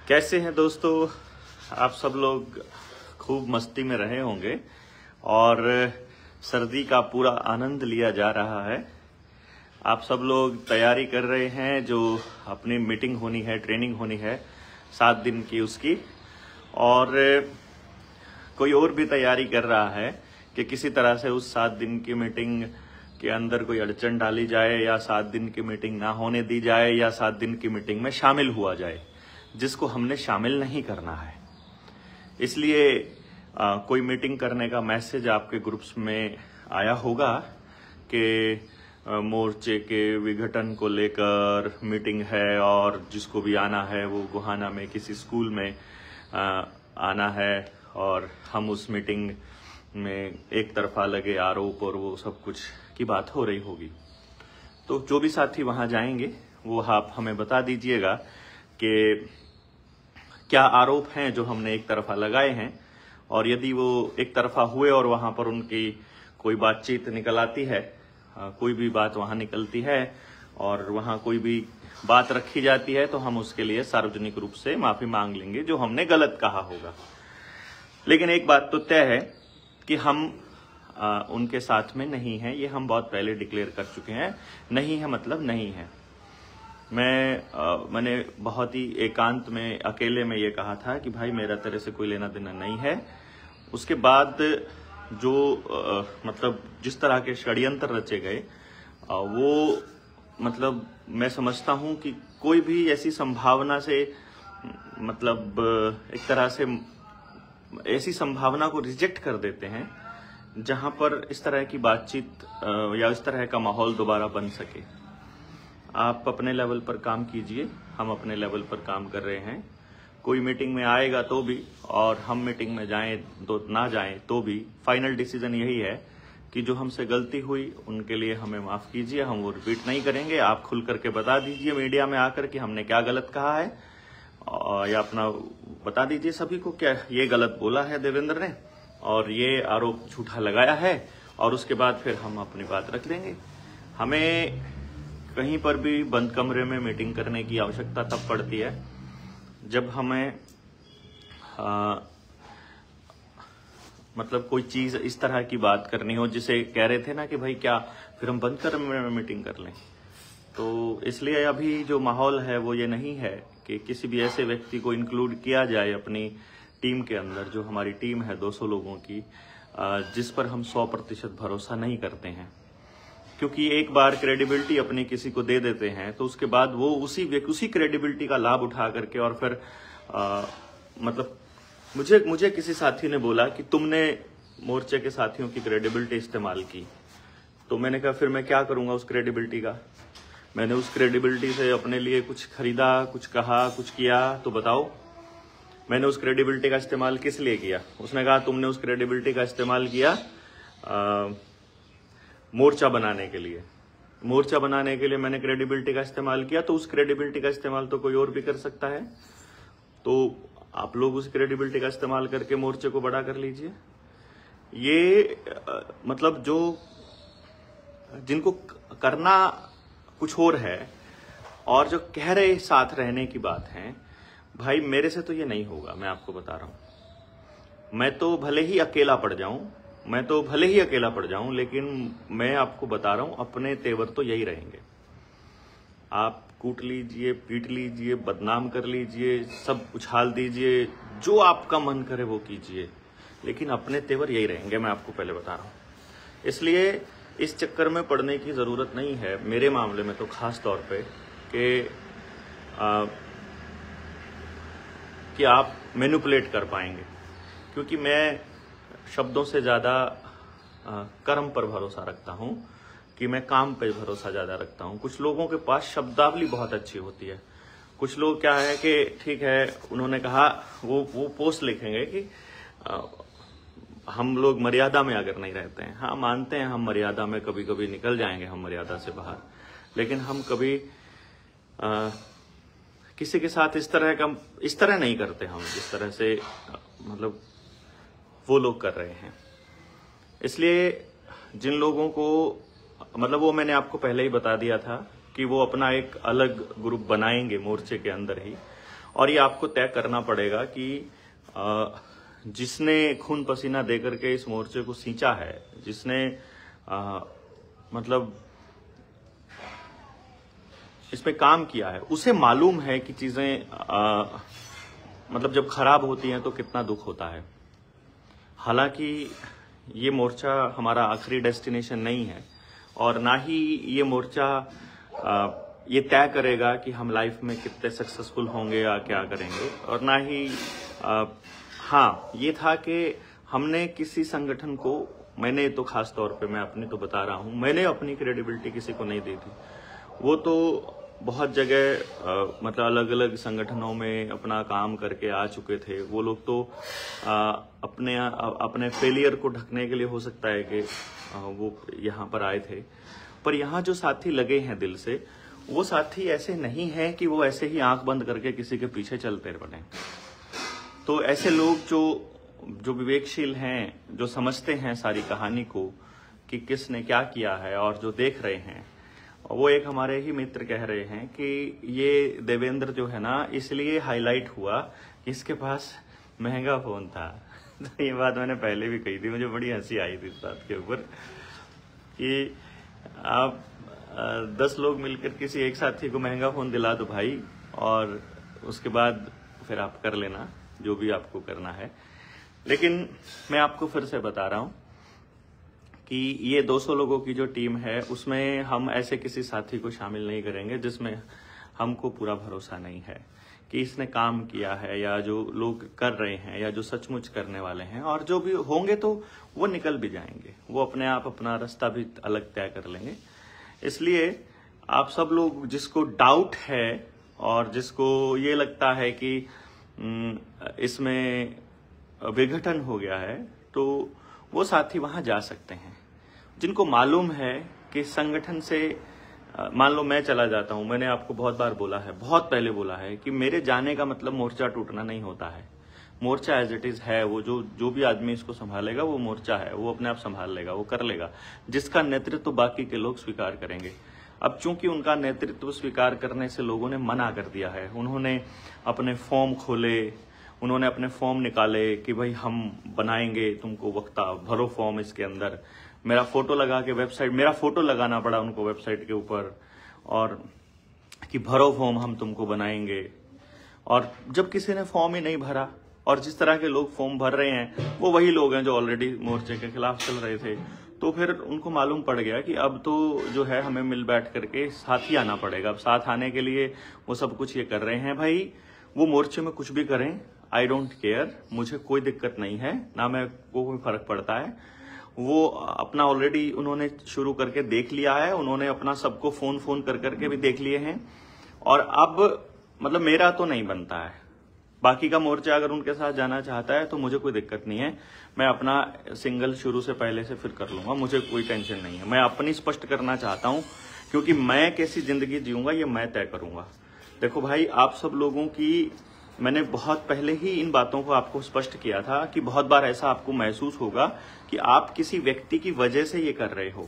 कैसे हैं दोस्तों? आप सब लोग खूब मस्ती में रहे होंगे और सर्दी का पूरा आनंद लिया जा रहा है। आप सब लोग तैयारी कर रहे हैं, जो अपनी मीटिंग होनी है, ट्रेनिंग होनी है 7 दिन की उसकी, और कोई और भी तैयारी कर रहा है कि किसी तरह से उस 7 दिन की मीटिंग के अंदर कोई अड़चन डाली जाए या 7 दिन की मीटिंग ना होने दी जाए या 7 दिन की मीटिंग में शामिल हुआ जाए, जिसको हमने शामिल नहीं करना है। इसलिए कोई मीटिंग करने का मैसेज आपके ग्रुप्स में आया होगा कि मोर्चे के विघटन को लेकर मीटिंग है और जिसको भी आना है वो गोहाना में किसी स्कूल में आना है, और हम उस मीटिंग में एक तरफा लगे आरोप और वो सब कुछ की बात हो रही होगी। तो जो भी साथी वहां जाएंगे वो आप हमें बता दीजिएगा कि क्या आरोप हैं जो हमने एक तरफा लगाए हैं, और यदि वो एक तरफा हुए और वहां पर उनकी कोई बातचीत निकल आती है, कोई भी बात वहां निकलती है और वहां कोई भी बात रखी जाती है, तो हम उसके लिए सार्वजनिक रूप से माफी मांग लेंगे जो हमने गलत कहा होगा। लेकिन एक बात तो तय है कि हम उनके साथ में नहीं हैं, ये हम बहुत पहले डिक्लेयर कर चुके हैं। नहीं है मतलब नहीं है। मैंने बहुत ही एकांत में, अकेले में ये कहा था कि भाई मेरा तेरे से कोई लेना देना नहीं है। उसके बाद जो मतलब जिस तरह के षड्यंत्र रचे गए वो मतलब मैं समझता हूं कि कोई भी ऐसी संभावना से, मतलब एक तरह से ऐसी संभावना को रिजेक्ट कर देते हैं जहां पर इस तरह की बातचीत या इस तरह का माहौल दोबारा बन सके। आप अपने लेवल पर काम कीजिए, हम अपने लेवल पर काम कर रहे हैं। कोई मीटिंग में आएगा तो भी और हम मीटिंग में जाएं तो ना जाएं तो भी फाइनल डिसीजन यही है कि जो हमसे गलती हुई उनके लिए हमें माफ कीजिए, हम वो रिपीट नहीं करेंगे। आप खुल करके बता दीजिए मीडिया में आकर कि हमने क्या गलत कहा है, या अपना बता दीजिए सभी को क्या ये गलत बोला है देवेंद्र ने और ये आरोप झूठा लगाया है, और उसके बाद फिर हम अपनी बात रख लेंगे। हमें कहीं पर भी बंद कमरे में मीटिंग करने की आवश्यकता तब पड़ती है जब हमें मतलब कोई चीज इस तरह की बात करनी हो, जिसे कह रहे थे ना कि भाई क्या फिर हम बंद कमरे में मीटिंग कर लें। तो इसलिए अभी जो माहौल है वो ये नहीं है कि किसी भी ऐसे व्यक्ति को इंक्लूड किया जाए अपनी टीम के अंदर, जो हमारी टीम है 200 लोगों की, जिस पर हम 100% भरोसा नहीं करते हैं। क्योंकि एक बार क्रेडिबिलिटी अपनी किसी को दे देते हैं तो उसके बाद वो उसी क्रेडिबिलिटी का लाभ उठा करके, और फिर मतलब मुझे किसी साथी ने बोला कि तुमने मोर्चे के साथियों की क्रेडिबिलिटी इस्तेमाल की। तो मैंने कहा फिर मैं क्या करूंगा उस क्रेडिबिलिटी का? मैंने उस क्रेडिबिलिटी से अपने लिए कुछ खरीदा, कुछ कहा, कुछ किया? तो बताओ मैंने उस क्रेडिबिलिटी का इस्तेमाल किस लिए किया? उसने कहा तुमने उस क्रेडिबिलिटी का इस्तेमाल किया मोर्चा बनाने के लिए। मोर्चा बनाने के लिए मैंने क्रेडिबिलिटी का इस्तेमाल किया, तो उस क्रेडिबिलिटी का इस्तेमाल तो कोई और भी कर सकता है। तो आप लोग उस क्रेडिबिलिटी का इस्तेमाल करके मोर्चे को बड़ा कर लीजिए। ये मतलब जो जिनको करना कुछ और है और जो कह रहे साथ रहने की बात है, भाई मेरे से तो ये नहीं होगा। मैं आपको बता रहा हूं, मैं तो भले ही अकेला पड़ जाऊं, लेकिन मैं आपको बता रहा हूं अपने तेवर तो यही रहेंगे। आप कूट लीजिए, पीट लीजिए, बदनाम कर लीजिए, सब उछाल दीजिए, जो आपका मन करे वो कीजिए, लेकिन अपने तेवर यही रहेंगे। मैं आपको पहले बता रहा हूं। इसलिए इस चक्कर में पड़ने की जरूरत नहीं है मेरे मामले में तो खास तौर पे कि आप मैनिपुलेट कर पाएंगे, क्योंकि मैं शब्दों से ज्यादा कर्म पर भरोसा रखता हूं, कि मैं काम पे भरोसा ज्यादा रखता हूं। कुछ लोगों के पास शब्दावली बहुत अच्छी होती है। कुछ लोग क्या है कि ठीक है उन्होंने कहा, वो पोस्ट लिखेंगे कि हम लोग मर्यादा में अगर नहीं रहते हैं। हाँ मानते हैं हम मर्यादा में कभी कभी निकल जाएंगे, हम मर्यादा से बाहर, लेकिन हम कभी किसी के साथ इस तरह नहीं करते हम जिस तरह से मतलब वो लोग कर रहे हैं। इसलिए जिन लोगों को मतलब वो मैंने आपको पहले ही बता दिया था कि वो अपना एक अलग ग्रुप बनाएंगे मोर्चे के अंदर ही, और ये आपको तय करना पड़ेगा कि जिसने खून पसीना देकर के इस मोर्चे को सींचा है, जिसने मतलब इस पे काम किया है, उसे मालूम है कि चीजें मतलब जब खराब होती हैं तो कितना दुख होता है। हालांकि ये मोर्चा हमारा आखिरी डेस्टिनेशन नहीं है, और ना ही ये मोर्चा ये तय करेगा कि हम लाइफ में कितने सक्सेसफुल होंगे या क्या करेंगे, और ना ही हाँ, ये था कि हमने किसी संगठन को, मैंने तो खास तौर पे मैं अपनी तो बता रहा हूं, मैंने अपनी क्रेडिबिलिटी किसी को नहीं दी थी। वो तो बहुत जगह मतलब अलग अलग संगठनों में अपना काम करके आ चुके थे। वो लोग तो अपने फेलियर को ढकने के लिए हो सकता है कि वो यहाँ पर आए थे, पर यहाँ जो साथी लगे हैं दिल से, वो साथी ऐसे नहीं है कि वो ऐसे ही आंख बंद करके किसी के पीछे चलते बने। तो ऐसे लोग जो विवेकशील हैं, जो समझते हैं सारी कहानी को कि किसने क्या किया है, और जो देख रहे हैं, वो एक हमारे ही मित्र कह रहे हैं कि ये देवेंद्र जो है ना, इसलिए हाईलाइट हुआ कि इसके पास महंगा फोन था। तो ये बात मैंने पहले भी कही थी, मुझे बड़ी हंसी आई थी इस बात के ऊपर कि आप 10 लोग मिलकर किसी एक साथी को महंगा फोन दिला दो भाई, और उसके बाद फिर आप कर लेना जो भी आपको करना है। लेकिन मैं आपको फिर से बता रहा हूं कि ये 200 लोगों की जो टीम है, उसमें हम ऐसे किसी साथी को शामिल नहीं करेंगे जिसमें हमको पूरा भरोसा नहीं है कि इसने काम किया है, या जो लोग कर रहे हैं, या जो सचमुच करने वाले हैं, और जो भी होंगे तो वो निकल भी जाएंगे, वो अपने आप अपना रास्ता भी अलग तय कर लेंगे। इसलिए आप सब लोग जिसको डाउट है और जिसको ये लगता है कि इसमें विघटन हो गया है, तो वो साथी वहां जा सकते हैं। जिनको मालूम है कि संगठन से मान लो मैं चला जाता हूं, मैंने आपको बहुत बार बोला है, बहुत पहले बोला है कि मेरे जाने का मतलब मोर्चा टूटना नहीं होता है। मोर्चा एज इट इज है, वो जो भी आदमी इसको संभालेगा वो मोर्चा है, वो अपने आप संभाल लेगा, वो कर लेगा, जिसका नेतृत्व बाकी के लोग स्वीकार करेंगे। अब चूंकि उनका नेतृत्व स्वीकार करने से लोगों ने मना कर दिया है, उन्होंने अपने फॉर्म खोले, उन्होंने अपने फॉर्म निकाले कि भाई हम बनाएंगे तुमको वक्ता, भरो फॉर्म इसके अंदर। मेरा फोटो लगा के वेबसाइट, मेरा फोटो लगाना पड़ा उनको वेबसाइट के ऊपर, और कि भरो फॉर्म हम तुमको बनाएंगे। और जब किसी ने फॉर्म ही नहीं भरा, और जिस तरह के लोग फॉर्म भर रहे हैं वो वही लोग हैं जो ऑलरेडी मोर्चे के खिलाफ चल रहे थे, तो फिर उनको मालूम पड़ गया कि अब तो जो है हमें मिल बैठ करके साथ ही आना पड़ेगा। अब साथ आने के लिए वो सब कुछ ये कर रहे हैं। भाई वो मोर्चे में कुछ भी करें, आई डोंट केयर, मुझे कोई दिक्कत नहीं है, ना मेरे को कोई फर्क पड़ता है। वो अपना ऑलरेडी उन्होंने शुरू करके देख लिया है, उन्होंने अपना सबको फोन कर करके भी देख लिए हैं, और अब मतलब मेरा तो नहीं बनता है। बाकी का मोर्चा अगर उनके साथ जाना चाहता है तो मुझे कोई दिक्कत नहीं है, मैं अपना सिंगल शुरू से पहले से फिर कर लूंगा, मुझे कोई टेंशन नहीं है। मैं अपनी स्पष्ट करना चाहता हूं, क्योंकि मैं कैसी जिंदगी जीऊंगा ये मैं तय करूंगा। देखो भाई, आप सब लोगों की, मैंने बहुत पहले ही इन बातों को आपको स्पष्ट किया था कि बहुत बार ऐसा आपको महसूस होगा कि आप किसी व्यक्ति की वजह से ये कर रहे हो।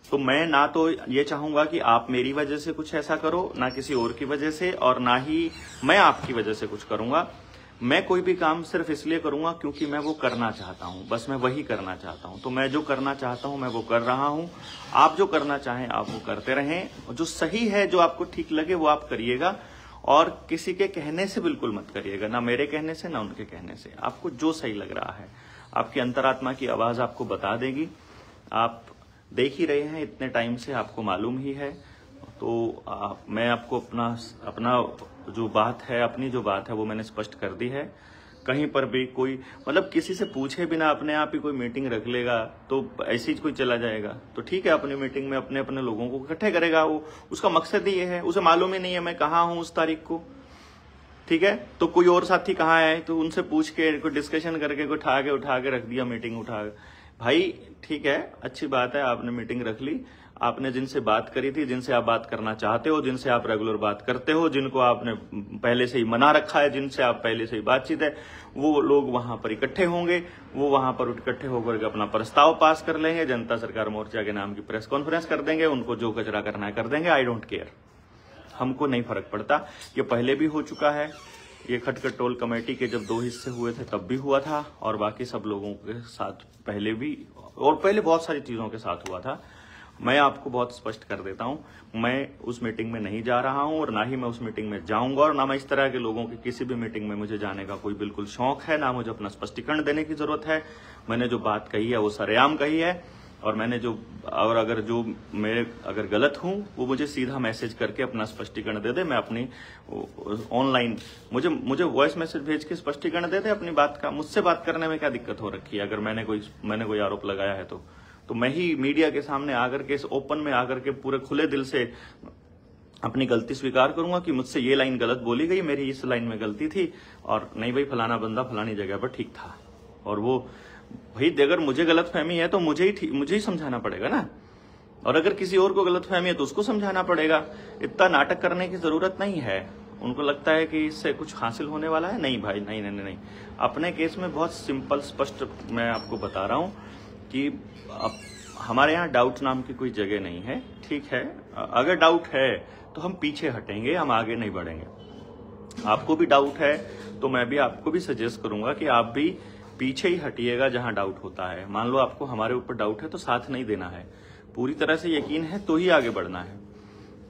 तो मैं ना तो ये चाहूंगा कि आप मेरी वजह से कुछ ऐसा करो, ना किसी और की वजह से, और ना ही मैं आपकी वजह से कुछ करूंगा। मैं कोई भी काम सिर्फ इसलिए करूंगा क्योंकि मैं वो करना चाहता हूं, बस मैं वही करना चाहता हूं। तो मैं जो करना चाहता हूं मैं वो कर रहा हूं, आप जो करना चाहें आप वो करते रहें। जो सही है, जो आपको ठीक लगे वो आप करिएगा, और किसी के कहने से बिल्कुल मत करिएगा, ना मेरे कहने से ना उनके कहने से। आपको जो सही लग रहा है, आपकी अंतरात्मा की आवाज आपको बता देगी। आप देख ही रहे हैं इतने टाइम से, आपको मालूम ही है। तो मैं आपको अपना जो बात है, अपनी जो बात है वो मैंने स्पष्ट कर दी है। कहीं पर भी कोई मतलब किसी से पूछे बिना अपने आप ही कोई मीटिंग रख लेगा तो ऐसे ही कोई चला जाएगा, तो ठीक है, अपनी मीटिंग में अपने अपने लोगों को इकट्ठे करेगा, वो उसका मकसद ही ये है। उसे मालूम ही नहीं है मैं कहाँ हूँ उस तारीख को, ठीक है। तो कोई और साथी कहाँ है तो उनसे पूछ के कोई डिस्कशन करके कोई उठा के रख दिया मीटिंग, उठा भाई ठीक है, अच्छी बात है, आपने मीटिंग रख ली। आपने जिनसे बात करी थी, जिनसे आप बात करना चाहते हो, जिनसे आप रेगुलर बात करते हो, जिनको आपने पहले से ही मना रखा है, जिनसे आप पहले से ही बातचीत है, वो लोग वहां पर इकट्ठे होंगे। वो वहां पर इकट्ठे होकर अपना प्रस्ताव पास कर लेंगे, जनता सरकार मोर्चा के नाम की प्रेस कॉन्फ्रेंस कर देंगे, उनको जो कचरा करना है कर देंगे। आई डोंट केयर, हमको नहीं फर्क पड़ता। ये पहले भी हो चुका है। ये खटखट टोल कमेटी के जब 2 हिस्से हुए थे तब भी हुआ था, और बाकी सब लोगों के साथ पहले भी, और पहले बहुत सारी चीजों के साथ हुआ था। मैं आपको बहुत स्पष्ट कर देता हूं, मैं उस मीटिंग में नहीं जा रहा हूं, और ना ही मैं उस मीटिंग में जाऊंगा, और ना मैं इस तरह के लोगों की किसी भी मीटिंग में मुझे जाने का कोई बिल्कुल शौक है, ना मुझे अपना स्पष्टीकरण देने की जरूरत है। मैंने जो बात कही है वो सरेआम कही है, और मैंने जो, और अगर जो मैं अगर गलत हूं वो मुझे सीधा मैसेज करके अपना स्पष्टीकरण दे दे। मैं अपनी ऑनलाइन मुझे वॉइस मैसेज भेज के स्पष्टीकरण दे दे अपनी बात का। मुझसे बात करने में क्या दिक्कत हो रखी है? अगर मैंने कोई आरोप लगाया है तो मैं ही मीडिया के सामने आकर के, इस ओपन में आकर के पूरे खुले दिल से अपनी गलती स्वीकार करूंगा कि मुझसे ये लाइन गलत बोली गई, मेरी इस लाइन में गलती थी, और नहीं भाई फलाना बंदा फलानी जगह पर ठीक था। और वो भाई अगर मुझे गलतफहमी है तो मुझे ही समझाना पड़ेगा ना, और अगर किसी और को गलतफहमी है तो उसको समझाना पड़ेगा। इतना नाटक करने की जरूरत नहीं है। उनको लगता है कि इससे कुछ हासिल होने वाला है। नहीं भाई, नहीं नहीं नहीं। अपने केस में बहुत सिंपल स्पष्ट मैं आपको बता रहा हूं कि अब हमारे यहाँ डाउट नाम की कोई जगह नहीं है। ठीक है, अगर डाउट है तो हम पीछे हटेंगे, हम आगे नहीं बढ़ेंगे। आपको भी डाउट है तो मैं भी आपको भी सजेस्ट करूंगा कि आप भी पीछे ही हटिएगा जहां डाउट होता है। मान लो आपको हमारे ऊपर डाउट है तो साथ नहीं देना है, पूरी तरह से यकीन है तो ही आगे बढ़ना है।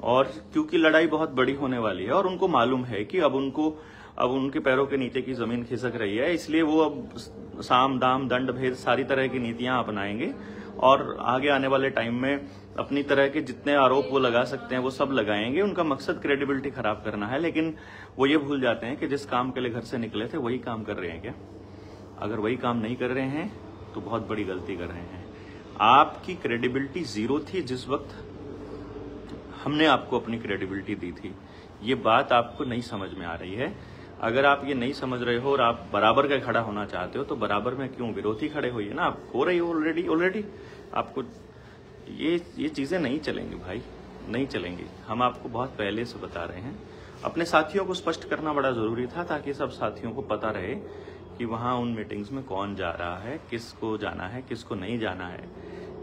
और क्योंकि लड़ाई बहुत बड़ी होने वाली है, और उनको मालूम है कि अब उनके पैरों के नीचे की जमीन खिसक रही है, इसलिए वो अब साम दाम दंड भेद सारी तरह की नीतियां अपनाएंगे, और आगे आने वाले टाइम में अपनी तरह के जितने आरोप वो लगा सकते हैं वो सब लगाएंगे। उनका मकसद क्रेडिबिलिटी खराब करना है, लेकिन वो ये भूल जाते हैं कि जिस काम के लिए घर से निकले थे वही काम कर रहे हैं क्या? अगर वही काम नहीं कर रहे हैं तो बहुत बड़ी गलती कर रहे हैं। आपकी क्रेडिबिलिटी 0 थी जिस वक्त हमने आपको अपनी क्रेडिबिलिटी दी थी। ये बात आपको नहीं समझ में आ रही है। अगर आप ये नहीं समझ रहे हो और आप बराबर का खड़ा होना चाहते हो तो बराबर में क्यों विरोधी खड़े होइए ना। आप हो रही हो ऑलरेडी आपको ये चीजें नहीं चलेंगी भाई, नहीं चलेंगी। हम आपको बहुत पहले से बता रहे हैं। अपने साथियों को स्पष्ट करना बड़ा जरूरी था ताकि सब साथियों को पता रहे कि वहां उन मीटिंग्स में कौन जा रहा है, किसको जाना है, किसको नहीं जाना है।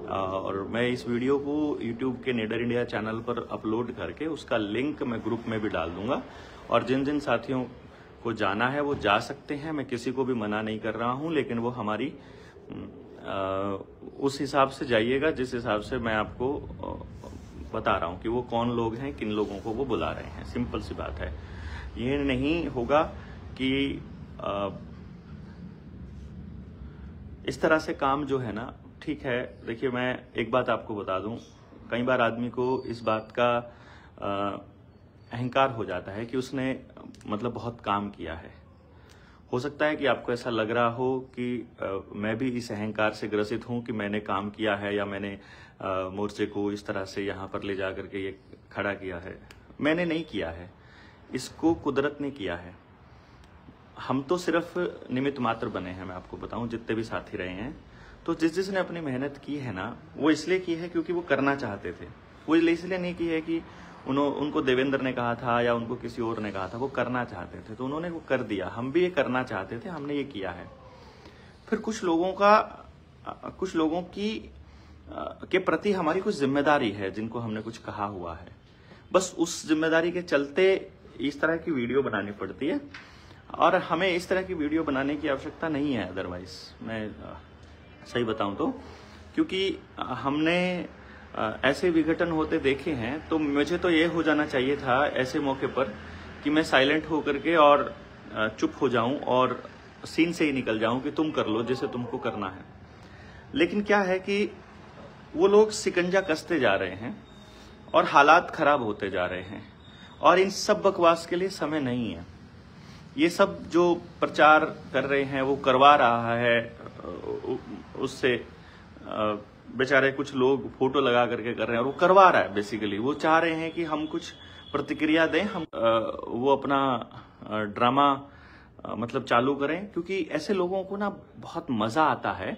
और मैं इस वीडियो को YouTube के निडर इंडिया चैनल पर अपलोड करके उसका लिंक मैं ग्रुप में भी डाल दूंगा, और जिन जिन साथियों को जाना है वो जा सकते हैं। मैं किसी को भी मना नहीं कर रहा हूं, लेकिन वो हमारी उस हिसाब से जाइएगा जिस हिसाब से मैं आपको बता रहा हूं कि वो कौन लोग हैं, किन लोगों को वो बुला रहे हैं। सिंपल सी बात है। ये नहीं होगा कि इस तरह से काम जो है ना, ठीक है। देखिए, मैं एक बात आपको बता दूं, कई बार आदमी को इस बात का अहंकार हो जाता है कि उसने मतलब बहुत काम किया है। हो सकता है कि आपको ऐसा लग रहा हो कि मैं भी इस अहंकार से ग्रसित हूं कि मैंने काम किया है, या मैंने मोर्चे को इस तरह से यहां पर ले जाकर के ये खड़ा किया है। मैंने नहीं किया है, इसको कुदरत ने किया है। हम तो सिर्फ निमित्त मात्र बने हैं। मैं आपको बताऊं, जितने भी साथी रहे हैं, तो जिसने अपनी मेहनत की है ना, वो इसलिए की है क्योंकि वो करना चाहते थे। वो इसलिए नहीं की है कि उनको देवेंद्र ने कहा था या उनको किसी और ने कहा था। वो करना चाहते थे तो उन्होंने वो कर दिया। हम भी ये करना चाहते थे, हमने ये किया है। फिर कुछ लोगों की के प्रति हमारी कुछ जिम्मेदारी है, जिनको हमने कुछ कहा हुआ है। बस उस जिम्मेदारी के चलते इस तरह की वीडियो बनानी पड़ती है, और हमें इस तरह की वीडियो बनाने की आवश्यकता नहीं है। अदरवाइज मैं सही बताऊं तो, क्योंकि हमने ऐसे विघटन होते देखे हैं, तो मुझे तो ये हो जाना चाहिए था ऐसे मौके पर कि मैं साइलेंट होकर के और चुप हो जाऊं और सीन से ही निकल जाऊं कि तुम कर लो जिसे तुमको करना है। लेकिन क्या है कि वो लोग शिकंजा कसते जा रहे हैं और हालात खराब होते जा रहे हैं, और इन सब बकवास के लिए समय नहीं है। ये सब जो प्रचार कर रहे हैं वो करवा रहा है, उससे बेचारे कुछ लोग फोटो लगा करके कर रहे हैं, और वो करवा रहा है। बेसिकली वो चाह रहे हैं कि हम कुछ प्रतिक्रिया दें, हम वो अपना ड्रामा मतलब चालू करें, क्योंकि ऐसे लोगों को ना बहुत मजा आता है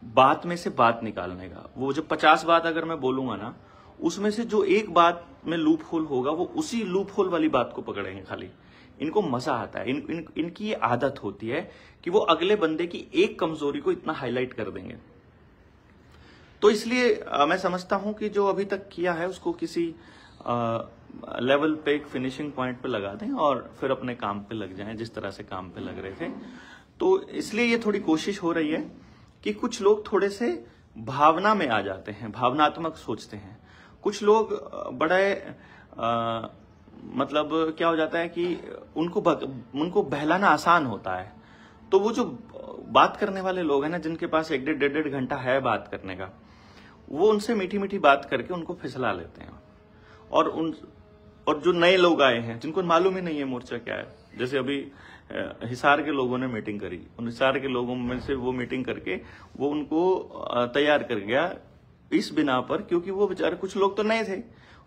बात में से बात निकालने का। वो जो 50 बात अगर मैं बोलूंगा ना, उसमें से जो एक बात में लूप होल होगा, वो उसी लूप होल वाली बात को पकड़ेंगे खाली। इनको मजा आता है, इनकी ये आदत होती है कि वो अगले बंदे की एक कमजोरी को इतना हाईलाइट कर देंगे। तो इसलिए मैं समझता हूं कि जो अभी तक किया है उसको किसी लेवल पे एक फिनिशिंग पॉइंट पे लगा दें और फिर अपने काम पे लग जाएं जिस तरह से काम पे लग रहे थे। तो इसलिए ये थोड़ी कोशिश हो रही है कि कुछ लोग थोड़े से भावना में आ जाते हैं, भावनात्मक सोचते हैं। कुछ लोग बड़े मतलब क्या हो जाता है कि उनको बहलाना आसान होता है। तो वो जो बात करने वाले लोग हैं ना, जिनके पास 1-1.5 घंटा है बात करने का, वो उनसे मीठी मीठी बात करके उनको फिसला लेते हैं। और जो नए लोग आए हैं जिनको मालूम ही नहीं है मोर्चा क्या है, जैसे अभी हिसार के लोगों ने मीटिंग करी, उन हिसार के लोगों में से वो मीटिंग करके वो उनको तैयार कर गया इस बिना पर, क्योंकि वो बेचारे कुछ लोग तो नए थे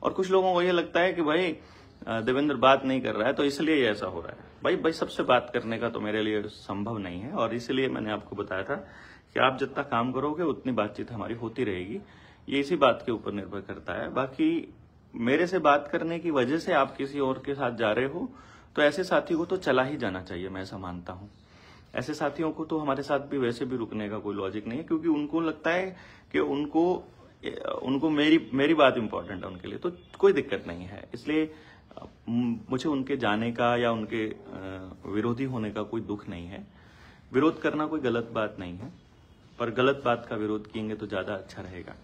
और कुछ लोगों को ये लगता है कि भाई देवेंद्र बात नहीं कर रहा है तो इसलिए ये ऐसा हो रहा है। भाई सबसे बात करने का तो मेरे लिए संभव नहीं है, और इसलिए मैंने आपको बताया था कि आप जितना काम करोगे उतनी बातचीत हमारी होती रहेगी। ये इसी बात के ऊपर निर्भर करता है। बाकी मेरे से बात करने की वजह से आप किसी और के साथ जा रहे हो तो ऐसे साथी को तो चला ही जाना चाहिए, मैं ऐसा मानता हूं। ऐसे साथियों को तो हमारे साथ भी वैसे भी रुकने का कोई लॉजिक नहीं है, क्योंकि उनको लगता है कि उनको मेरी बात इंपॉर्टेंट है उनके लिए, तो कोई दिक्कत नहीं है। इसलिए मुझे उनके जाने का या उनके विरोधी होने का कोई दुख नहीं है। विरोध करना कोई गलत बात नहीं है, पर गलत बात का विरोध किएंगे तो ज्यादा अच्छा रहेगा।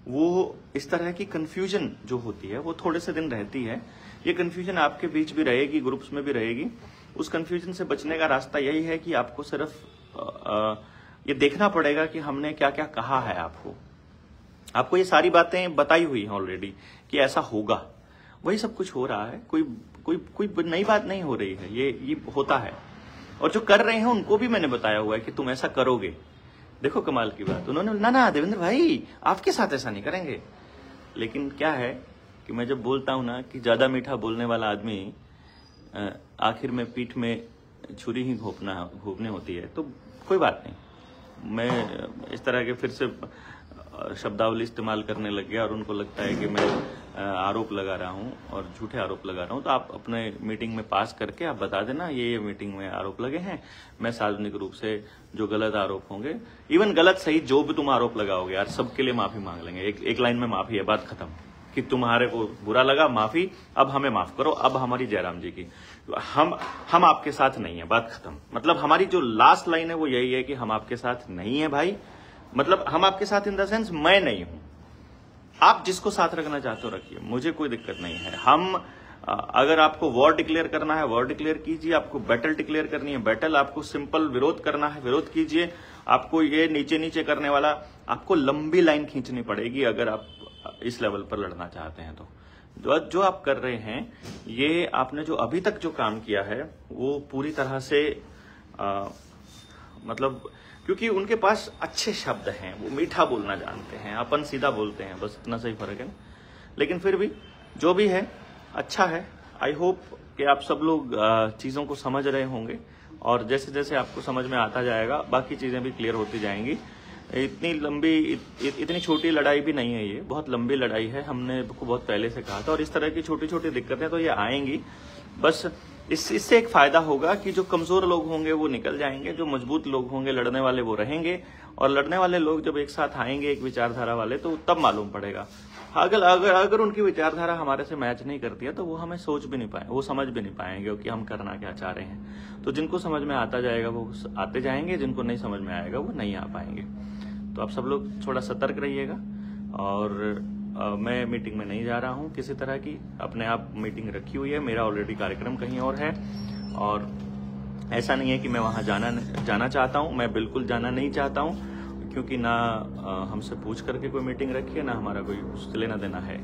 वो इस तरह की कंफ्यूजन जो होती है वो थोड़े से दिन रहती है। ये कंफ्यूजन आपके बीच भी रहेगी, ग्रुप्स में भी रहेगी। उस कंफ्यूजन से बचने का रास्ता यही है कि आपको सिर्फ ये देखना पड़ेगा कि हमने क्या क्या कहा है। आपको ये सारी बातें बताई हुई हैं ऑलरेडी कि ऐसा होगा, वही सब कुछ हो रहा है। कोई नई बात नहीं हो रही है, ये होता है। और जो कर रहे हैं उनको भी मैंने बताया हुआ है कि तुम ऐसा करोगे। देखो कमाल की बात, उन्होंने ना देवेंद्र भाई आपके साथ ऐसा नहीं करेंगे। लेकिन क्या है कि मैं जब बोलता हूं ना कि ज्यादा मीठा बोलने वाला आदमी आखिर में पीठ में छुरी ही घोपने होती है। तो कोई बात नहीं, मैं इस तरह के फिर से शब्दावली इस्तेमाल करने लग गया और उनको लगता है कि मैं आरोप लगा रहा हूं और झूठे आरोप लगा रहा हूं। तो आप अपने मीटिंग में पास करके आप बता देना ये मीटिंग में आरोप लगे हैं। मैं सार्वजनिक रूप से जो गलत आरोप होंगे, इवन गलत सही जो भी तुम आरोप लगाओगे यार, सबके लिए माफी मांग लेंगे। एक लाइन में माफी है, बात खत्म। कि तुम्हारे को बुरा लगा, माफी, अब हमें माफ करो। अब हमारी जयराम जी की, हम आपके साथ नहीं है, बात खत्म। मतलब हमारी जो लास्ट लाइन है वो यही है कि हम आपके साथ नहीं है भाई। मतलब हम आपके साथ इन द सेंस मैं नहीं हूं। आप जिसको साथ रखना चाहते हो रखिए, मुझे कोई दिक्कत नहीं है। हम अगर आपको वॉर डिक्लेयर करना है वॉर डिक्लेयर कीजिए, आपको बैटल डिक्लेयर करनी है बैटल, आपको सिंपल विरोध करना है विरोध कीजिए। आपको ये नीचे नीचे करने वाला, आपको लंबी लाइन खींचनी पड़ेगी अगर आप इस लेवल पर लड़ना चाहते हैं। तो जो आप कर रहे हैं, ये आपने जो अभी तक जो काम किया है वो पूरी तरह से मतलब, क्योंकि उनके पास अच्छे शब्द हैं, वो मीठा बोलना जानते हैं, अपन सीधा बोलते हैं, बस इतना सही फर्क है। लेकिन फिर भी जो भी है अच्छा है। आई होप कि आप सब लोग चीजों को समझ रहे होंगे, और जैसे जैसे आपको समझ में आता जाएगा बाकी चीजें भी क्लियर होती जाएंगी। इतनी छोटी लड़ाई भी नहीं है, ये बहुत लंबी लड़ाई है। हमने को बहुत पहले से कहा था, और इस तरह की छोटी छोटी दिक्कतें तो ये आएंगी। बस इससे एक फायदा होगा कि जो कमजोर लोग होंगे वो निकल जाएंगे, जो मजबूत लोग होंगे लड़ने वाले वो रहेंगे। और लड़ने वाले लोग जब एक साथ आएंगे, एक विचारधारा वाले, तो तब मालूम पड़ेगा। अगर उनकी विचारधारा हमारे से मैच नहीं करती है तो वो हमें सोच भी नहीं पाए, वो समझ भी नहीं पाएंगे कि हम करना क्या चाह रहे हैं। तो जिनको समझ में आता जाएगा वो आते जाएंगे, जिनको नहीं समझ में आएगा वो नहीं आ पाएंगे। तो आप सब लोग थोड़ा सतर्क रहिएगा। और मैं मीटिंग में नहीं जा रहा हूं किसी तरह की, अपने आप मीटिंग रखी हुई है। मेरा ऑलरेडी कार्यक्रम कहीं और है, और ऐसा नहीं है कि मैं वहां जाना चाहता हूं। मैं बिल्कुल जाना नहीं चाहता हूं, क्योंकि ना हमसे पूछ करके कोई मीटिंग रखी है, ना हमारा कोई उससे लेना देना है।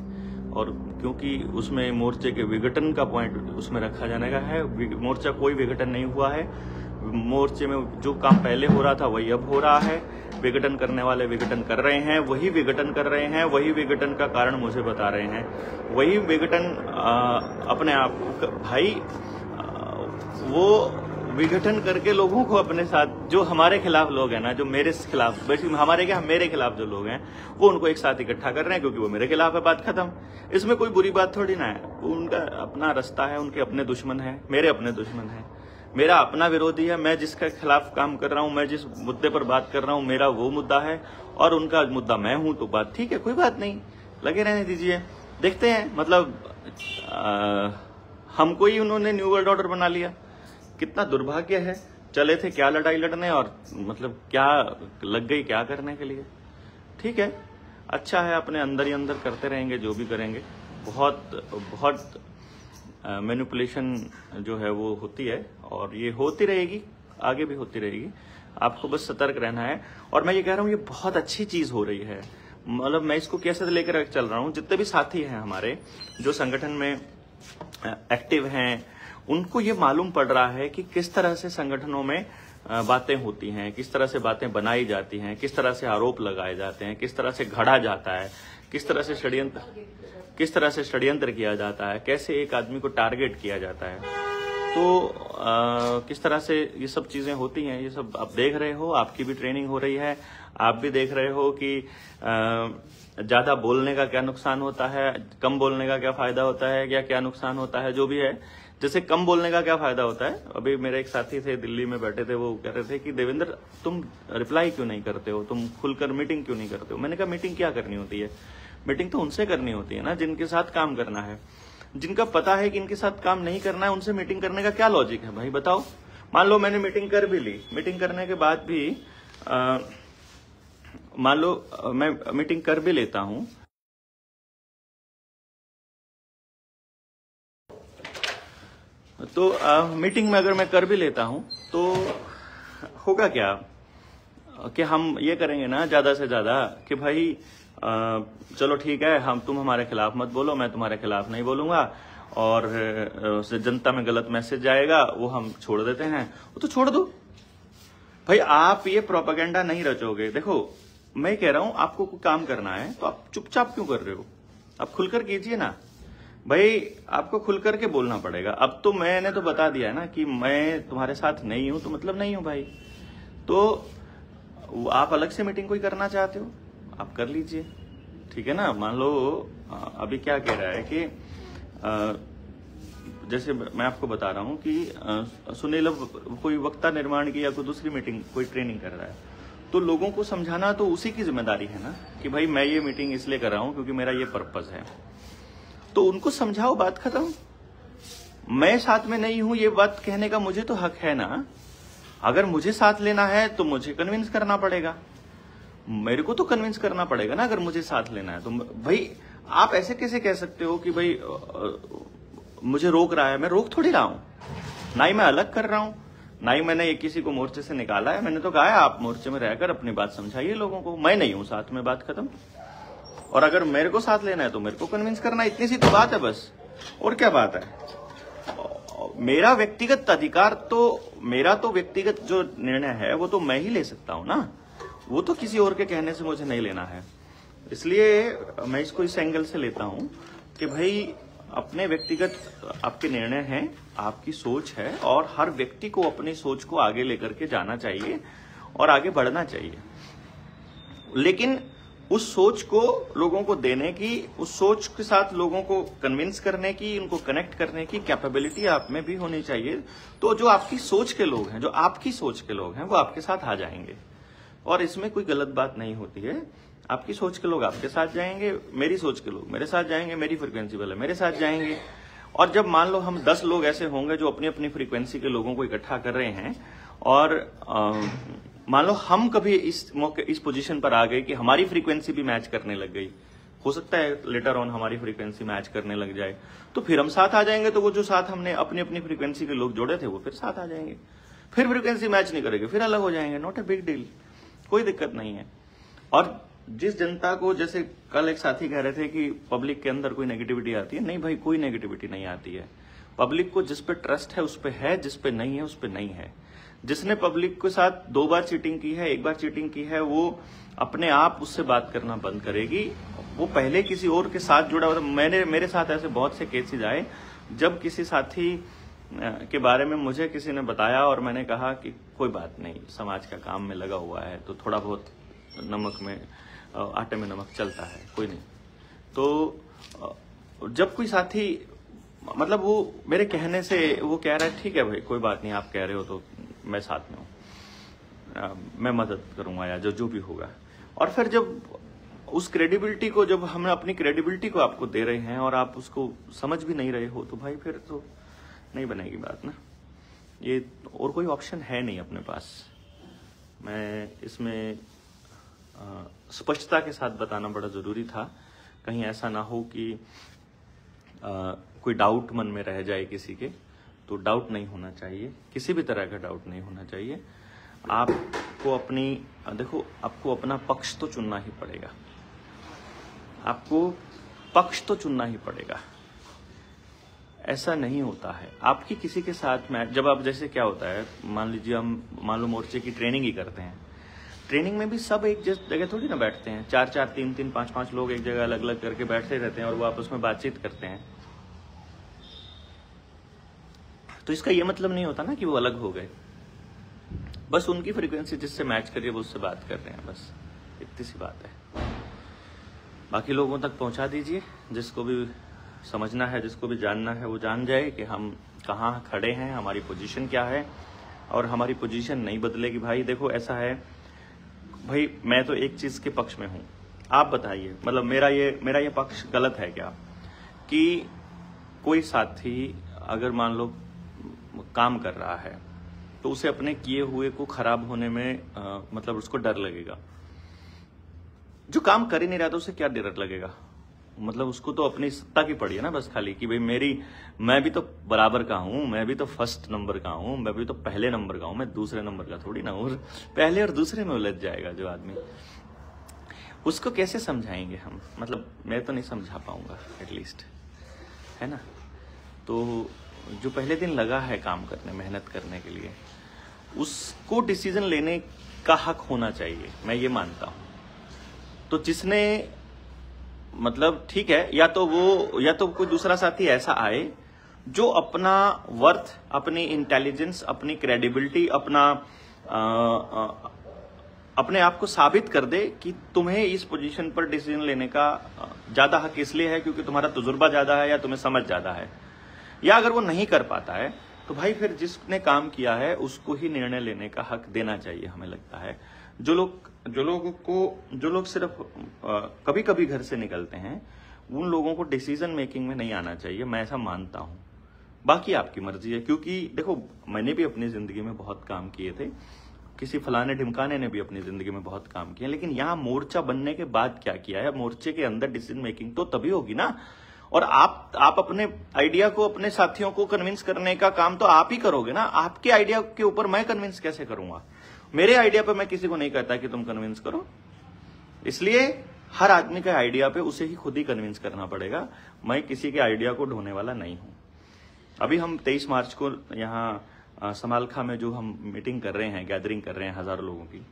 और क्योंकि उसमें मोर्चे के विघटन का पॉइंट उसमें रखा जाने का है। मोर्चा कोई विघटन नहीं हुआ है। मोर्चे में जो काम पहले हो रहा था वही अब हो रहा है। विघटन करने वाले विघटन कर रहे हैं, वही विघटन कर रहे हैं, वही विघटन का कारण मुझे बता रहे हैं, वही विघटन अपने आप भाई विघटन करके लोगों को अपने साथ, जो हमारे खिलाफ लोग हैं ना, जो मेरे खिलाफ, बेसिकली हमारे क्या, मेरे खिलाफ जो लोग हैं वो उनको एक साथ इकट्ठा कर रहे हैं क्योंकि वो मेरे खिलाफ है, बात खत्म। इसमें कोई बुरी बात थोड़ी ना है, वो उनका अपना रास्ता है, उनके अपने दुश्मन है, मेरे अपने दुश्मन है, मेरा अपना विरोधी है, मैं जिसके खिलाफ काम कर रहा हूं, मैं जिस मुद्दे पर बात कर रहा हूं मेरा वो मुद्दा है और उनका मुद्दा मैं हूं, तो बात ठीक है, कोई बात नहीं, लगे रहने दीजिए। देखते हैं, मतलब हमको ही उन्होंने न्यू वर्ल्ड ऑर्डर बना लिया, कितना दुर्भाग्य है। चले थे क्या लड़ाई लड़ने और मतलब क्या लग गई क्या करने के लिए। ठीक है, अच्छा है, अपने अंदर ही अंदर करते रहेंगे जो भी करेंगे। बहुत बहुत मैनिपुलेशन जो है वो होती है और ये होती रहेगी, आगे भी होती रहेगी, आपको बस सतर्क रहना है। और मैं ये कह रहा हूँ ये बहुत अच्छी चीज हो रही है, मतलब मैं इसको कैसे लेकर चल रहा हूँ, जितने भी साथी हैं हमारे जो संगठन में एक्टिव हैं, उनको ये मालूम पड़ रहा है कि किस तरह से संगठनों में बातें होती हैं, किस तरह से बातें बनाई जाती हैं, किस तरह से आरोप लगाए जाते हैं, किस तरह से घड़ा जाता है, किस तरह से षड्यंत्र किया जाता है, कैसे एक आदमी को टारगेट किया जाता है। तो किस तरह से ये सब चीजें होती हैं, ये सब आप देख रहे हो, आपकी भी ट्रेनिंग हो रही है, आप भी देख रहे हो कि ज्यादा बोलने का क्या नुकसान होता है, कम बोलने का क्या फायदा होता है, या क्या नुकसान होता है, जो भी है। जैसे कम बोलने का क्या फायदा होता है, अभी मेरे एक साथी थे दिल्ली में बैठे थे, वो कह रहे थे कि देवेंद्र तुम रिप्लाई क्यों नहीं करते हो, तुम खुलकर मीटिंग क्यों नहीं करते हो। मैंने कहा मीटिंग क्या करनी होती है, मीटिंग तो उनसे करनी होती है ना जिनके साथ काम करना है, जिनका पता है कि इनके साथ काम नहीं करना है, उनसे मीटिंग करने का क्या लॉजिक है भाई, बताओ। मान लो मैंने मीटिंग कर भी ली, मीटिंग करने के बाद भी मान लो मैं मीटिंग कर भी लेता हूं, तो मीटिंग में अगर मैं कर भी लेता हूं तो होगा क्या कि हम ये करेंगे ना ज्यादा से ज्यादा कि भाई चलो ठीक है, तुम हमारे खिलाफ मत बोलो, मैं तुम्हारे खिलाफ नहीं बोलूंगा, और जनता में गलत मैसेज जाएगा वो हम छोड़ देते हैं। वो तो छोड़ दो भाई, आप ये प्रोपेगेंडा नहीं रचोगे। देखो मैं कह रहा हूं आपको कोई काम करना है तो आप चुपचाप क्यों कर रहे हो, आप खुलकर कीजिए ना भाई, आपको खुलकर के बोलना पड़ेगा। अब तो मैंने तो बता दिया है ना कि मैं तुम्हारे साथ नहीं हूं तो मतलब नहीं हूं भाई। तो आप अलग से मीटिंग कोई करना चाहते हो आप कर लीजिए, ठीक है ना। मान लो अभी क्या कह रहा है कि जैसे मैं आपको बता रहा हूं कि सुनील कोई वक्ता निर्माण की या कोई दूसरी मीटिंग कोई ट्रेनिंग कर रहा है, तो लोगों को समझाना तो उसी की जिम्मेदारी है ना कि भाई मैं ये मीटिंग इसलिए कर रहा हूं क्योंकि मेरा ये पर्पस है, तो उनको समझाओ, बात खत्म। मैं साथ में नहीं हूं ये बात कहने का मुझे तो हक है ना। अगर मुझे साथ लेना है तो मुझे कन्विंस करना पड़ेगा, मेरे को तो कन्विंस करना पड़ेगा ना अगर मुझे साथ लेना है तो। भाई आप ऐसे कैसे कह सकते हो कि भाई मुझे रोक रहा है, मैं रोक थोड़ी रहा हूं, ना ही मैं अलग कर रहा हूं, ना ही मैंने किसी को मोर्चे से निकाला है। मैंने तो कहा है आप मोर्चे में रहकर अपनी बात समझाइए लोगों को, मैं नहीं हूं साथ में, बात खत्म। और अगर मेरे को साथ लेना है तो मेरे को कन्विंस करना, इतनी सी तो बात है बस, और क्या बात है। मेरा व्यक्तिगत अधिकार तो, मेरा तो व्यक्तिगत जो निर्णय है वो तो मैं ही ले सकता हूं ना, वो तो किसी और के कहने से मुझे नहीं लेना है। इसलिए मैं इसको इस एंगल से लेता हूं कि भाई अपने व्यक्तिगत आपके निर्णय हैं, आपकी सोच है, और हर व्यक्ति को अपनी सोच को आगे लेकर के जाना चाहिए और आगे बढ़ना चाहिए। लेकिन उस सोच को लोगों को देने की, उस सोच के साथ लोगों को कन्विंस करने की, उनको कनेक्ट करने की कैपेबिलिटी आप में भी होनी चाहिए। तो जो आपकी सोच के लोग हैं, जो आपकी सोच के लोग हैं, वो आपके साथ आ जाएंगे और इसमें कोई गलत बात नहीं होती है। आपकी सोच के लोग आपके साथ जाएंगे, मेरी सोच के लोग मेरे साथ जाएंगे, मेरी फ्रीक्वेंसी वाले मेरे साथ जाएंगे। और जब मान लो हम 10 लोग ऐसे होंगे जो अपनी अपनी फ्रीक्वेंसी के लोगों को इकट्ठा कर रहे हैं, और मान लो हम कभी इस पोजीशन पर आ गए कि हमारी फ्रीक्वेंसी भी मैच करने लग गई, हो सकता है लेटर ऑन हमारी फ्रीक्वेंसी मैच करने लग जाए, तो फिर हम साथ आ जाएंगे। तो वो जो साथ हमने अपनी अपनी फ्रीक्वेंसी के लोग जोड़े थे वो फिर साथ आ जाएंगे, फिर फ्रीक्वेंसी मैच नहीं करेंगे, फिर अलग हो जाएंगे, नॉट ए बिग डील, कोई दिक्कत नहीं है। और जिस जनता को, जैसे कल एक साथी कह रहे थे कि पब्लिक के अंदर कोई नेगेटिविटी आती है, नहीं भाई कोई नेगेटिविटी नहीं आती है। पब्लिक को जिस पे ट्रस्ट है उस पे है, जिस पे नहीं है उस पे नहीं है। जिसने पब्लिक के साथ 2 बार चीटिंग की है, 1 बार चीटिंग की है, वो अपने आप उससे बात करना बंद करेगी। वो पहले किसी और के साथ जुड़ा हुआ, मेरे साथ ऐसे बहुत से केसेस आए जब किसी साथी के बारे में मुझे किसी ने बताया और मैंने कहा कि कोई बात नहीं, समाज का काम में लगा हुआ है तो थोड़ा बहुत नमक में आटे में नमक चलता है, कोई नहीं। तो जब कोई साथी मतलब वो मेरे कहने से वो कह रहा है ठीक है भाई कोई बात नहीं, आप कह रहे हो तो मैं साथ में हूँ, मैं मदद करूंगा या जो भी होगा। और फिर जब उस क्रेडिबिलिटी को, जब हम अपनी क्रेडिबिलिटी को आपको दे रहे हैं और आप उसको समझ भी नहीं रहे हो तो भाई फिर तो नहीं बनेगी बात ना। ये और कोई ऑप्शन है नहीं अपने पास। मैं इसमें स्पष्टता के साथ बताना बड़ा जरूरी था, कहीं ऐसा ना हो कि कोई डाउट मन में रह जाए किसी के। तो डाउट नहीं होना चाहिए, किसी भी तरह का डाउट नहीं होना चाहिए। आपको आपको अपना पक्ष तो चुनना ही पड़ेगा, आपको पक्ष तो चुनना ही पड़ेगा। ऐसा नहीं होता है आपकी किसी के साथ में, जब आप जैसे क्या होता है, मान लीजिए हम मान लो मोर्चे की ट्रेनिंग ही करते हैं, ट्रेनिंग में भी सब एक जगह थोड़ी ना बैठते हैं, 4-4, 3-3, 5-5 लोग एक जगह अलग अलग करके बैठते रहते हैं और वो आपस में बातचीत करते हैं। तो इसका ये मतलब नहीं होता ना कि वो अलग हो गए, बस उनकी फ्रीक्वेंसी जिससे मैच करिए वो उससे बात कर रहे हैं, बस इतनी सी बात है। बाकी लोगों तक पहुंचा दीजिए, जिसको भी समझना है, जिसको भी जानना है वो जान जाए कि हम कहाँ खड़े हैं, हमारी पोजीशन क्या है। और हमारी पोजीशन नहीं बदलेगी भाई। देखो ऐसा है भाई, मैं तो एक चीज के पक्ष में हूं, आप बताइए, मतलब मेरा ये पक्ष गलत है क्या कि कोई साथी अगर मान लो काम कर रहा है तो उसे अपने किए हुए को खराब होने में मतलब उसको डर लगेगा। जो काम कर ही नहीं रहा तो उसे क्या डर लगेगा, मतलब उसको तो अपनी सत्ता की पड़ी है ना बस खाली कि भाई मैं भी तो बराबर का हूं, मैं भी तो फर्स्ट नंबर का हूं, मैं भी तो पहले नंबर का हूं, मैं दूसरे नंबर का थोड़ी ना। और पहले और दूसरे में उलझ जाएगा जो आदमी, उसको कैसे समझाएंगे हम, मतलब मैं तो नहीं समझा पाऊंगा एटलीस्ट, है ना। तो जो पहले दिन लगा है काम करने, मेहनत करने के लिए, उसको डिसीजन लेने का हक होना चाहिए, मैं ये मानता हूं। तो जिसने मतलब ठीक है, या तो कोई दूसरा साथी ऐसा आए जो अपना वर्थ, अपनी इंटेलिजेंस, अपनी क्रेडिबिलिटी, अपने आप को साबित कर दे कि तुम्हें इस पोजीशन पर डिसीजन लेने का ज्यादा हक इसलिए है क्योंकि तुम्हारा तजुर्बा ज्यादा है या तुम्हें समझ ज्यादा है। या अगर वो नहीं कर पाता है तो भाई फिर जिसने काम किया है उसको ही निर्णय लेने का हक देना चाहिए, हमें लगता है। जो लोग सिर्फ कभी कभी घर से निकलते हैं, उन लोगों को डिसीजन मेकिंग में नहीं आना चाहिए, मैं ऐसा मानता हूं। बाकी आपकी मर्जी है, क्योंकि देखो मैंने भी अपनी जिंदगी में बहुत काम किए थे, किसी फलाने ढिमकाने ने भी अपनी जिंदगी में बहुत काम किया, लेकिन यहां मोर्चा बनने के बाद क्या किया है, मोर्चे के अंदर डिसीजन मेकिंग तो तभी होगी ना। और आप अपने आइडिया को, अपने साथियों को कन्विंस करने का काम तो आप ही करोगे ना। आपके आइडिया के ऊपर मैं कन्विंस कैसे करूंगा? मेरे आइडिया पे मैं किसी को नहीं कहता कि तुम कन्विंस करो। इसलिए हर आदमी के आइडिया पे उसे ही खुद ही कन्विंस करना पड़ेगा। मैं किसी के आइडिया को ढोने वाला नहीं हूं। अभी हम 23 मार्च को यहाँ समालखा में जो हम मीटिंग कर रहे हैं, गैदरिंग कर रहे हैं हजारों लोगों की,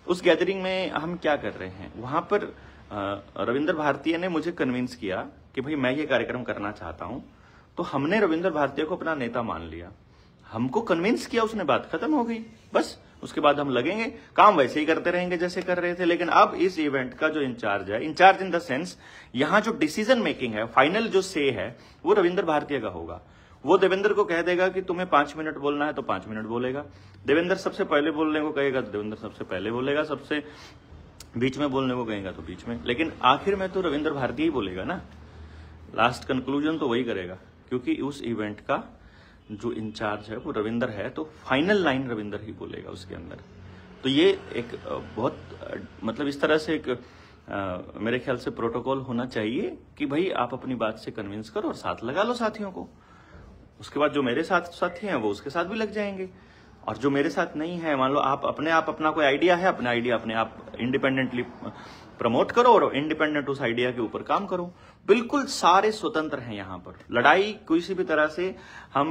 उस गैदरिंग में हम क्या कर रहे हैं, वहां पर रविंद्र भारतीय ने मुझे कन्विंस किया कि भाई मैं ये कार्यक्रम करना चाहता हूं। तो हमने रविंद्र भारतीय को अपना नेता मान लिया, हमको कन्विंस किया, उसने, बात खत्म हो गई। बस उसके बाद हम लगेंगे, काम वैसे ही करते रहेंगे जैसे कर रहे थे। लेकिन अब इस इवेंट का जो इंचार्ज है, इंचार्ज इन द सेंस यहां जो डिसीजन मेकिंग है, फाइनल जो से है, वो रविंद्र भारतीय का होगा। वो देवेंद्र को कह देगा कि तुम्हें 5 मिनट बोलना है तो 5 मिनट बोलेगा। देवेंद्र सबसे पहले बोलने को कहेगा तो देवेंद्र सबसे पहले बोलेगा, सबसे बीच में बोलने को कहेगा तो बीच में, लेकिन आखिर में तो रविंद्र भारती ही बोलेगा ना। लास्ट कंक्लूजन तो वही करेगा, क्योंकि उस इवेंट का जो इंचार्ज है वो रविंद्र है, तो फाइनल लाइन रविंद्र ही बोलेगा उसके अंदर। तो ये एक बहुत मतलब इस तरह से एक मेरे ख्याल से प्रोटोकॉल होना चाहिए कि भाई आप अपनी बात से कन्विंस करो और साथ लगा लो साथियों को। उसके बाद जो मेरे साथ साथी हैं वो उसके साथ भी लग जाएंगे, और जो मेरे साथ नहीं है, मान लो आप अपना कोई आइडिया है, अपना आइडिया अपने आप इंडिपेंडेंटली प्रमोट करो और इंडिपेंडेंट उस आइडिया के ऊपर काम करो। बिल्कुल सारे स्वतंत्र हैं यहाँ पर। लड़ाई किसी भी तरह से हम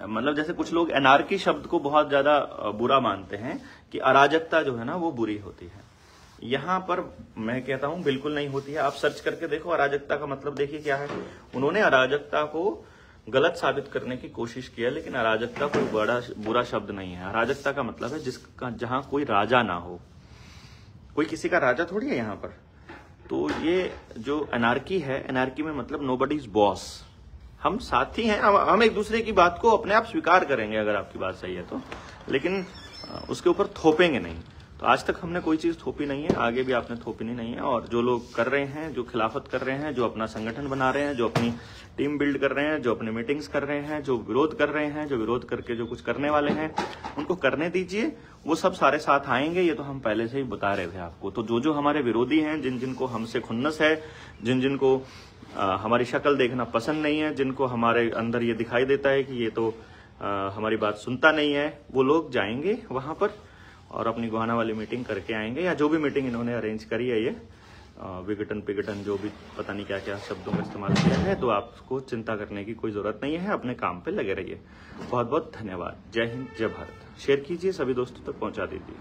मतलब जैसे कुछ लोग एनार्की शब्द को बहुत ज्यादा बुरा मानते हैं कि अराजकता जो है ना वो बुरी होती है। यहाँ पर मैं कहता हूं बिल्कुल नहीं होती है। आप सर्च करके देखो अराजकता का मतलब देखिए क्या है। उन्होंने अराजकता को गलत साबित करने की कोशिश की है, लेकिन अराजकता कोई बड़ा बुरा शब्द नहीं है। अराजकता का मतलब है जिसका जहां कोई राजा ना हो, कोई किसी का राजा थोड़ी है यहाँ पर। तो ये जो एनार्की है, एनार्की में मतलब नोबडी इज बॉस, हम साथी हैं, हम एक दूसरे की बात को अपने आप स्वीकार करेंगे अगर आपकी बात सही है तो, लेकिन उसके ऊपर थोपेंगे नहीं। तो आज तक हमने कोई चीज थोपी नहीं है, आगे भी आपने थोपी नहीं है। और जो लोग कर रहे हैं, जो खिलाफत कर रहे हैं, जो अपना संगठन बना रहे हैं, जो अपनी टीम बिल्ड कर रहे हैं, जो अपने मीटिंग्स कर रहे हैं, जो विरोध कर रहे हैं, जो विरोध करके जो कुछ करने वाले हैं, उनको करने दीजिए, वो सब सारे साथ आएंगे। ये तो हम पहले से ही बता रहे थे आपको। तो जो जो हमारे विरोधी हैं, जिन जिनको हमसे खुन्नस है, जिन जिनको हमारी शक्ल देखना पसंद नहीं है, जिनको हमारे अंदर ये दिखाई देता है कि ये तो हमारी बात सुनता नहीं है, वो लोग जाएंगे वहां पर और अपनी गोहाना वाली मीटिंग करके आएंगे, या जो भी मीटिंग इन्होंने अरेंज करी है, ये विघटन पिघटन जो भी पता नहीं क्या क्या शब्दों का इस्तेमाल किया है। तो आपको चिंता करने की कोई जरूरत नहीं है, अपने काम पे लगे रहिए। बहुत बहुत धन्यवाद। जय हिंद, जय भारत। शेयर कीजिए, सभी दोस्तों तक पहुंचा दीजिए।